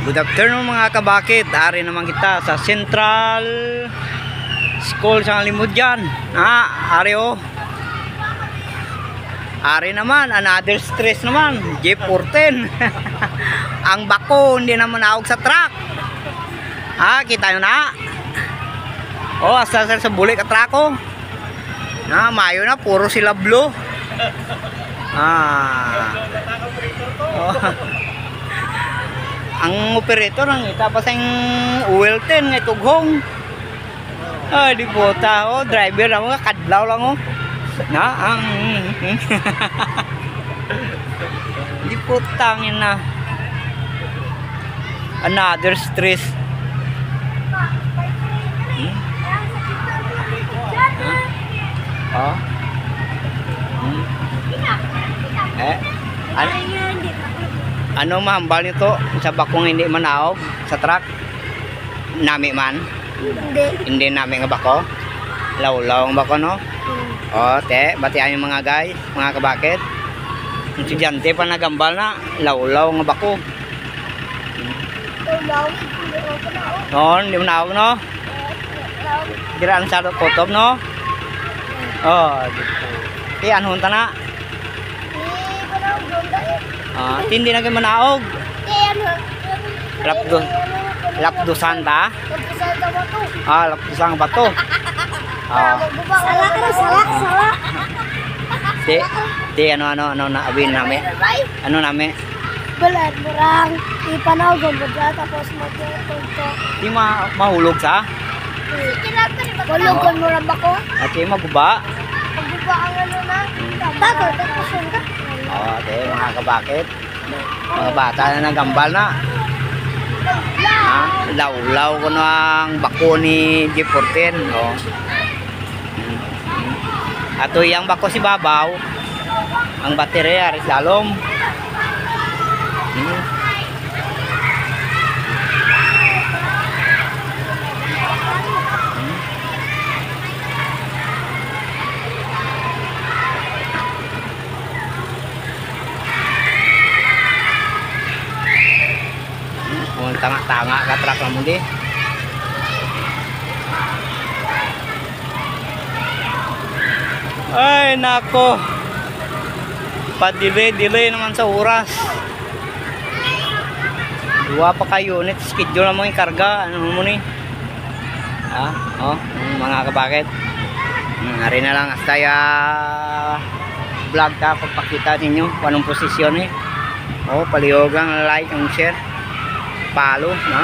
Good afternoon mga kabakit. Ari naman kita sa Central School sa Limudyan. Ari oh. Ari naman, another stress naman. J14. Ang bako hindi naman naog sa truck. Kita nyo na. Oh, asa sa bulik at truck oh. Mayo na, puro sila blue. Oh. Ang operator ang ita pa sa oil 10 nga tughong. Di puta oh, driver na mga kadlaw lang oh. Di putangin na. Another stress. Ano mahambal nito sa bakong hindi manaog sa truck? Nami man? Hindi nami nga bako? Law-law ang bako no? Te, batian yung mga guys, mga kabakit. Yung estudyante pa nagambal na, law-law nga bako. Hindi mo naog no? Diraan sa kotob no? Anong hunta na? Hindi na kayo manaog. Lapdusan ta? Lapdusan ba to? Salak. Ano na abin namin? Ano namin? Balad murang ipanaw gumba tapos magtutunto. Di mahulog sa? Hulog kon murang bako. Ate maguba? Maguba ang ano na. Tapos ka. Mga kabakit. Mga bata na nagambal na. Law-law ko na ang bako ni J14. Ato yung bako si babaw. Ang baterya rin lalom. Tanga-tanga ka truck naman di. Ay nako, pa-delay naman sa oras. Dua pa ka unit, schedule na mo yung karga. Ano mo ni? Mga kabakit. Hari na lang hasta ya vlog ka pagpakita ninyo kung anong posisyon eh. Palihogang like and share. Palo, no?